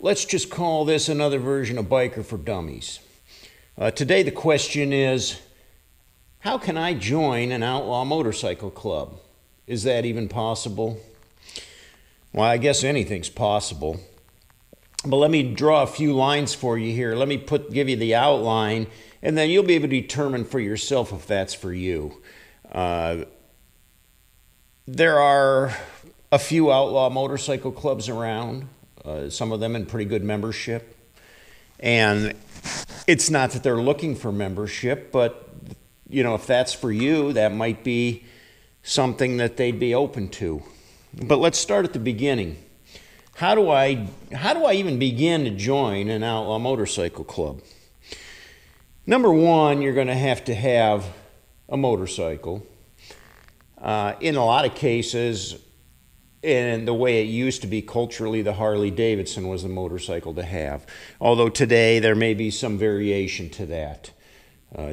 Let's just call this another version of Biker for Dummies. Today the question is, how can I join an outlaw motorcycle club? Is that even possible? Well, I guess anything's possible. But let me draw a few lines for you here. Let me give you the outline, and then you'll be able to determine for yourself if that's for you. There are a few outlaw motorcycle clubs around, some of them in pretty good membership. And it's not that they're looking for membership, but if that's for you, that might be something that they'd be open to. But let's start at the beginning. How do I even begin to join an outlaw motorcycle club? Number one, you're going to have a motorcycle. In a lot of cases, and the way it used to be culturally, the Harley Davidson was the motorcycle to have. Although today there may be some variation to that,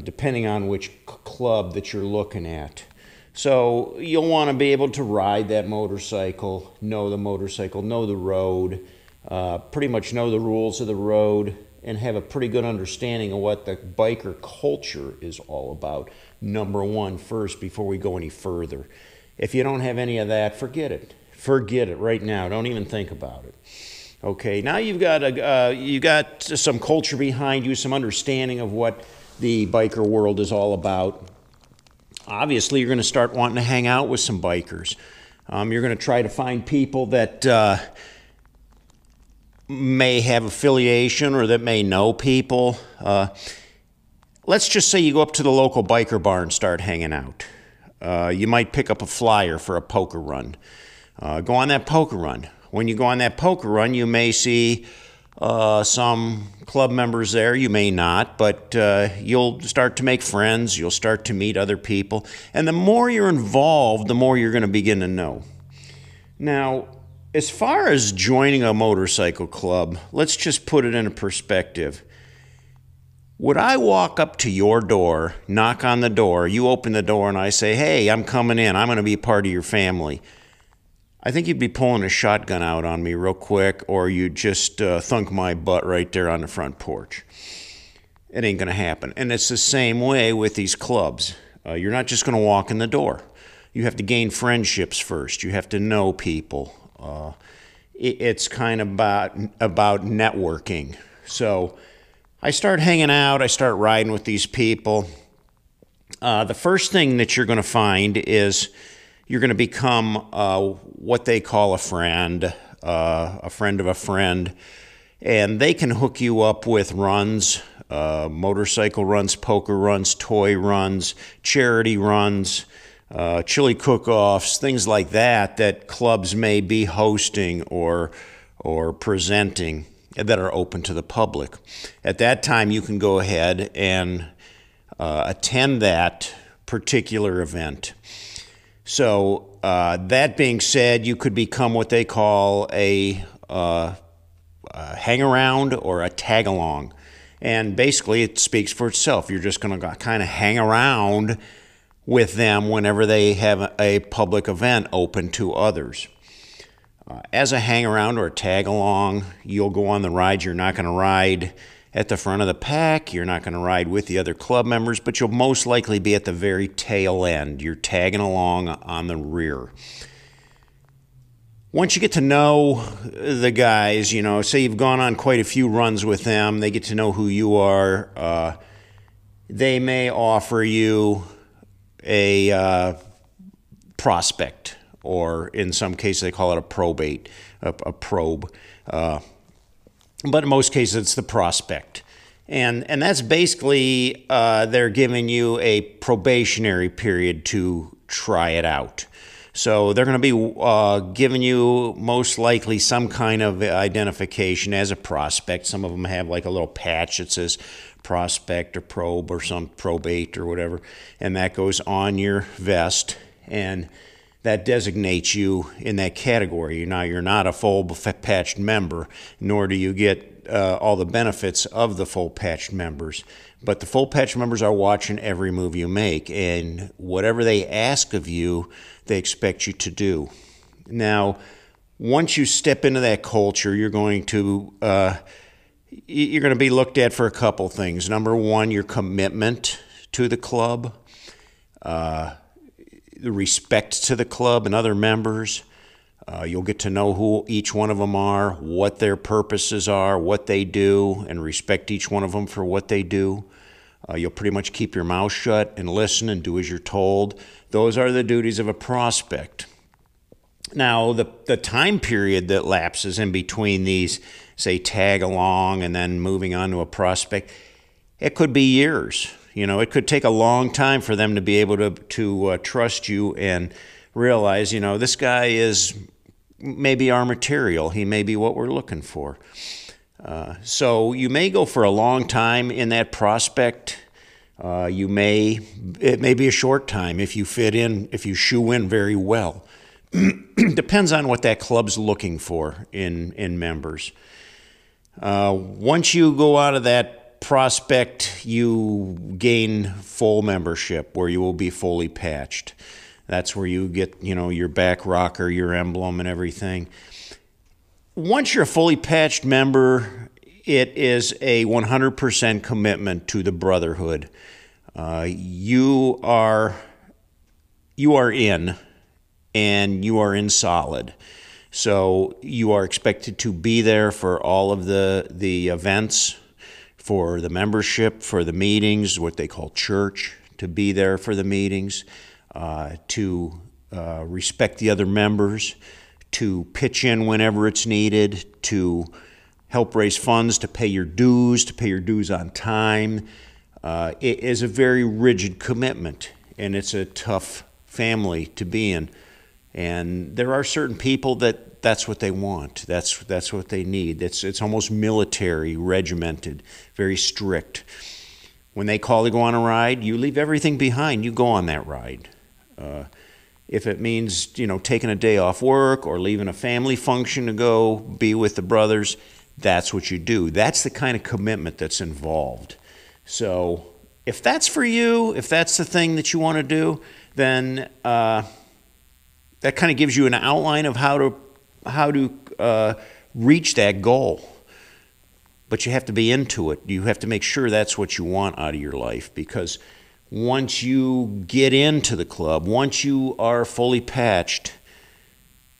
depending on which club that you're looking at. So you'll want to be able to ride that motorcycle, know the road, pretty much know the rules of the road, and have a pretty good understanding of what the biker culture is all about. Number one first, before we go any further. If you don't have any of that, forget it. Forget it right now. Don't even think about it. Okay, now you've got some culture behind you, some understanding of what the biker world is all about. Obviously, you're going to start wanting to hang out with some bikers. You're going to try to find people that may have affiliation or that may know people. Let's just say you go up to the local biker bar and start hanging out. You might pick up a flyer for a poker run. Go on that poker run. When you go on that poker run, you may see some club members there. You may not, but you'll start to make friends. You'll start to meet other people. And the more you're involved, the more you're going to begin to know. Now, as far as joining a motorcycle club, let's just put it into perspective. Would I walk up to your door, knock on the door, you open the door, and I say, hey, I'm coming in. I'm going to be part of your family. I think you'd be pulling a shotgun out on me real quick, or you'd just thunk my butt right there on the front porch. It ain't going to happen. And it's the same way with these clubs. You're not just going to walk in the door. You have to gain friendships first. You have to know people. It's kind of about networking. So I start hanging out. I start riding with these people. The first thing that you're going to find is you're going to become what they call a friend of a friend. And they can hook you up with runs, motorcycle runs, poker runs, toy runs, charity runs, chili cook-offs, things like that clubs may be hosting or presenting that are open to the public. At that time, you can go ahead and attend that particular event. So that being said, you could become what they call a hang-around or a tag-along. And basically, it speaks for itself. You're just going to kind of hang around with them whenever they have a public event open to others. As a hang-around or a tag-along, you'll go on the ride. You're not going to ride at the front of the pack. You're not going to ride with the other club members, but you'll most likely be at the very tail end. You're tagging along on the rear. Once you get to know the guys, say you've gone on quite a few runs with them, they get to know who you are. They may offer you a prospect, or in some cases they call it a probe. But in most cases, it's the prospect. And that's basically, they're giving you a probationary period to try it out. So they're going to be giving you most likely some kind of identification as a prospect. Some of them have like a little patch that says prospect or probe or some probate or whatever. And that goes on your vest. And that designates you in that category. Now, you're not a full-patched member, nor do you get all the benefits of the full-patched members. But the full-patched members are watching every move you make, and whatever they ask of you, they expect you to do. Now, Once you step into that culture, you're going to be looked at for a couple things. Number one, your commitment to the club, the respect to the club and other members. You'll get to know who each one of them are, what their purposes are, what they do, and respect each one of them for what they do. You'll pretty much keep your mouth shut and listen and do as you're told. Those are the duties of a prospect. Now, the time period that lapses in between these, say, tag along and then moving on to a prospect, it could be years. It could take a long time for them to be able to trust you and realize, this guy is maybe our material. He may be what we're looking for. So you may go for a long time in that prospect. It may be a short time if you fit in, if you shoe in very well. Depends on what that club's looking for in members. Once you go out of that prospect, you gain full membership where you will be fully patched. That's where you get, your back rocker, your emblem, and everything. Once you're a fully patched member, it is a 100% commitment to the brotherhood. You are in, and you are in solid. So you are expected to be there for all of the events, for the membership, for the meetings, what they call church, to be there for the meetings, to respect the other members, to pitch in whenever it's needed, to help raise funds, to pay your dues on time. It is a very rigid commitment, and it's a tough family to be in. And there are certain people that's what they want. That's what they need. It's almost military, regimented, very strict. When they call to go on a ride, you leave everything behind. You go on that ride. If it means, taking a day off work or leaving a family function to go be with the brothers, that's what you do. That's the kind of commitment that's involved. So if that's for you, if that's the thing that you want to do, then that kind of gives you an outline of how to reach that goal. But you have to be into it. You have to make sure that's what you want out of your life, because once you get into the club, once you are fully patched,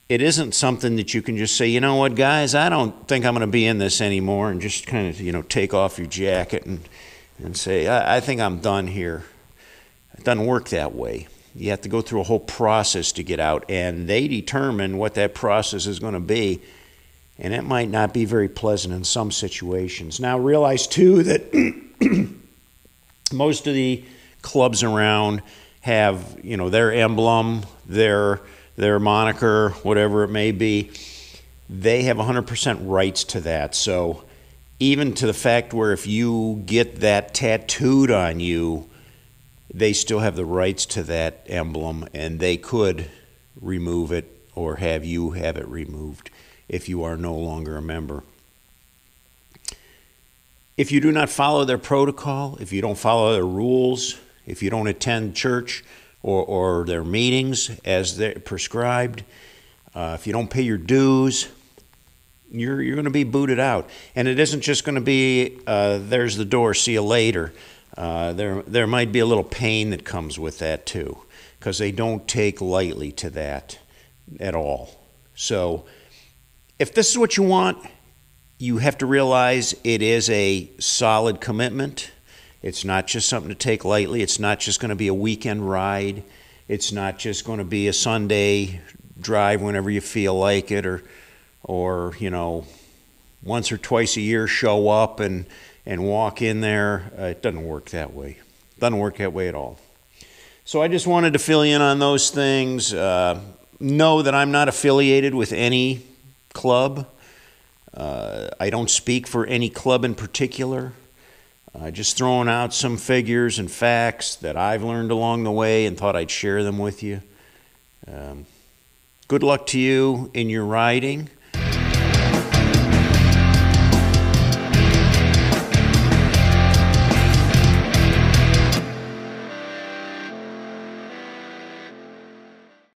it isn't something that you can just say, you know what, guys, I don't think I'm going to be in this anymore, and just kind of, take off your jacket and say, I think I'm done here. It doesn't work that way. You have to go through a whole process to get out, and they determine what that process is going to be, and it might not be very pleasant in some situations. Now, realize, too, that most of the clubs around have, their emblem, their moniker, whatever it may be. They have 100% rights to that. So even to the fact where if you get that tattooed on you, they still have the rights to that emblem, and they could remove it or have you have it removed if you are no longer a member. If you do not follow their protocol, if you don't follow their rules, if you don't attend church or their meetings as they're prescribed, if you don't pay your dues, you're going to be booted out. And it isn't just going to be, there's the door, see you later. There might be a little pain that comes with that too, because they don't take lightly to that at all. So if this is what you want, you have to realize it is a solid commitment. It's not just something to take lightly. It's not just going to be a weekend ride. It's not just going to be a Sunday drive whenever you feel like it, or once or twice a year show up and walk in there. It doesn't work that way. It doesn't work that way at all. So I just wanted to fill you in on those things. Know that I'm not affiliated with any club. I don't speak for any club in particular. Just throwing out some figures and facts that I've learned along the way and thought I'd share them with you. Good luck to you in your riding.